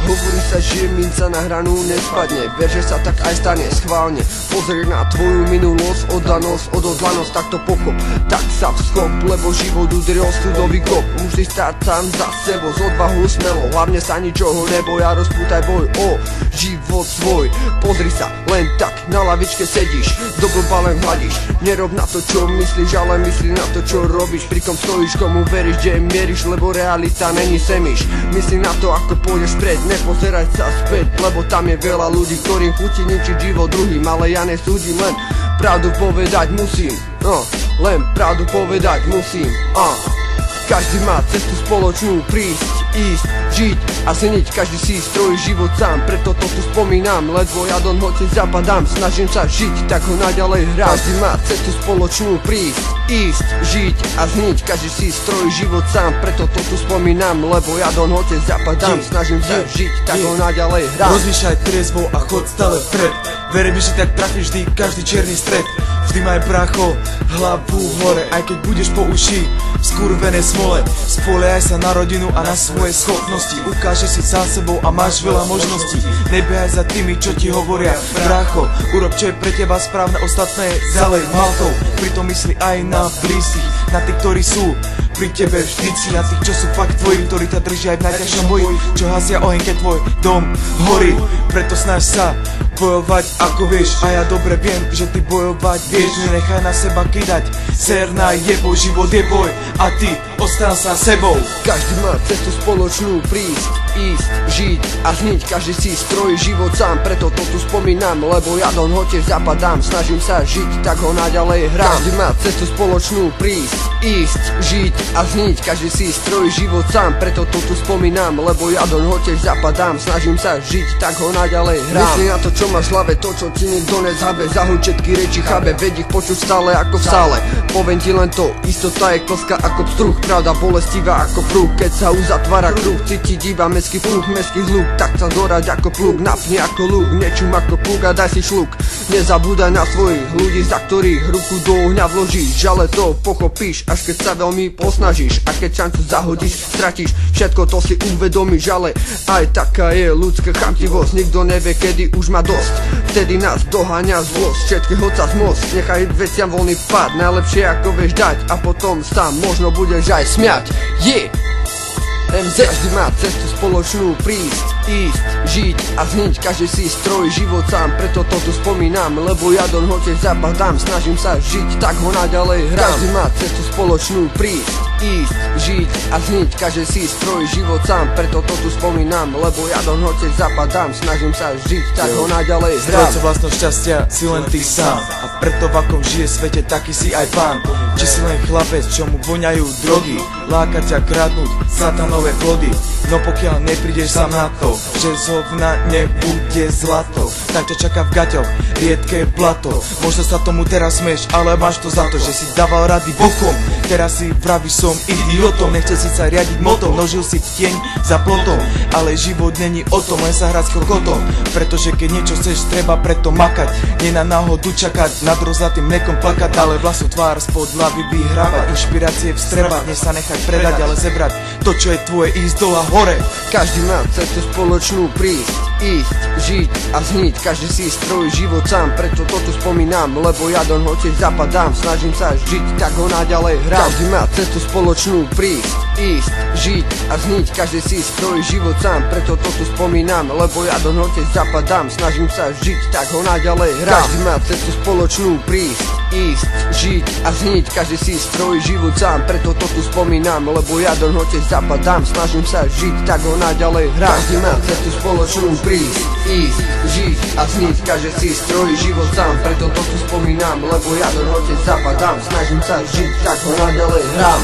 Hovorí sa, že minca na hranu nespadne. Ver, že sa tak aj stane, schválne. Pozri na tvoju minulosť, oddanosť, odhodlanosť, tak to pochop. Tak sa vschop, lebo život udrel studový kop. Musíš stáť sám za sebou, s odvahou smelo. Hlavne sa ničoho neboja, rozpútaj boj o život svoj. Pozri sa, len tak na lavičke sedíš, do blba len hladíš. Nerob na to, čo myslíš, ale myslí na to, čo robíš. Pri kom stojíš, komu veríš, kde mieríš, lebo realita není semíš. Myslí na to, ako pôjdeš pred, nepozeraj sa späť, lebo tam je veľa ľudí, ktorým chutí ničiť život druhým. Ale ja nesúdim, len pravdu povedať musím. Len pravdu povedať musím. Každý má cestu spoločnú, prísť, ísť, žiť a zniť. Každý si strojí život sám, preto to tu spomínam. Ledvo ja do noci zapadám, snažím sa žiť, tak ho naďalej hrám. Každý má cestu spoločnú, prísť, ísť, žiť a zniť. Každý si strojí život sám, preto to tu spomínam. Lebo ja do noci zapadám, snažím sa žiť, tak ho naďalej hrám. Rozmýšľaj triezvo a chod stále vpred. Verím, že tak trafíš vždy každý čierny stred. Vždy maj bracho, hlavu hore, aj keď budeš po uši v skurvené smole. Spoliehaj sa na rodinu a na svoje schopnosti. Ukáže si sám sebou a máš veľa možností. Nebiehaj za tými, čo ti hovoria. Bracho, urob, čo je pre teba správne, ostatné zalej maltou. Pritom mysli aj na blízkych, na tých, ktorí sú pri tebe vždycky, na tých, čo sú fakt tvoji, ktorí ťa držia aj v najťažšom boji, čo hasia oheň, keď tvoj dom horí. Preto snaž sa bojovať ako vieš, a ja dobre viem, že ty bojovať vieš. Nenechaj na seba kydať, serná je boj, život je boj a ty ostan sa sebou. Každý má cestu spoločnú, prísť, ísť, žiť a zniť. Každý si strojí život sám, preto to tu spomínam. Lebo ja do noci zapadám, snažím sa žiť, tak ho naďalej hrám. Každý má cestu spoločnú, prísť, ísť, žiť a zniť. Každý si strojí život sám, preto to tu spomínam. Lebo ja do noci zapadám, snažím sa žiť, tak ho naďalej hrám. Myslí na to, čo máš v hlave, to, čo ti nikto nezhabe. Zahoď všetky reči chábe, vedí ich počuť stále ako v sále. Poviem ti len to, istota je klska ako pstruh, pravda bolestivá ako prúh. Keď sa uzatvára kruh, cítiť iba meský fúch, meský zhluk. Tak sa zorať ako plug, napni ako lúk, nečum ako plug a daj si šluk. Nezabúdaj na svojich ľudí, za ktorých ruku do ohňa vložíš. Ale to pochopíš, až keď sa veľmi posnažíš. A keď šancu zahodíš, stratíš, všetko to si uvedomíš. Ale aj taká je ľudská chamtivosť, nikto nevie, kedy už má dosť. Vtedy nás doháňa zlosť, všetkého sa zmosť. Nechaj veciam voľný pád, najlepšie ako vieš dať. A potom sa možno budeš aj smiať. MZ. Každý má cestu spoločnú, prísť, ísť, žiť a zniť. Každý si strojí život sám, preto to tu spomínam. Lebo ja do noci zapadám, snažím sa žiť, tak ho naďalej hrám. Každý má cestu spoločnú, prísť, ísť, žiť a zniť. Každý si strojí život sám, preto to tu spomínam. Lebo ja do noci zapadám, snažím sa žiť, tak ho naďalej hrám. Strojco vlastného šťastia si len ty sám, a preto v akom žije svete, taký si aj pán. Či si len chlapec, čo mu voňajú drogy, láka ťa kradnúť satanové plody. No pokiaľ neprídeš sám na to, že z hovna nebude zlato, tak ťa čaká v gaťoch riedke blato. Možno sa tomu teraz smieš, ale máš to za to, že si dával rady bokom. Teraz si vravíš, som idiotom, nechce si sa riadiť motom. Nožil si v tieň za plotom, ale život není o tom, len sa hrať s krokotom. Pretože keď niečo chceš, treba preto makať, nie na náhodu čakať, nad rozlatým mlekom plakať. Ale vlastnú tvár spod hlavy vyhrávať, inšpirácie vstrebať, nie sa nechať predať, ale zebrať to, čo je tvoje, ísť dole a hore. Každý má cestu spoločnú, prísť, ísť, žiť a zniť. Každý si strojí život sám, preto to tu spomínam. Lebo ja do noci zapadám, snažím sa žiť, tak ho naďalej hrám. Každý má cestu spoločnú, prísť, ísť, žiť a zniť. Každý si strojí život sám, preto to tu spomínam. Lebo ja do noci zapadám, snažím sa žiť, tak ho naďalej hrám. Každý má cestu spoločnú, prísť, ísť, žiť a zniť. Každý si strojí život sám, preto to tu spomínam. Lebo ja do noci zapadám, snažím sa žiť, tak ho naďalej hrám. Každý má cestu spoločnú, prísť, ísť, žiť a zniť. Každý si strojí život sám, preto to tu spomínam. Lebo ja do noci zapadám, snažím sa žiť, tak ho naďalej hrám.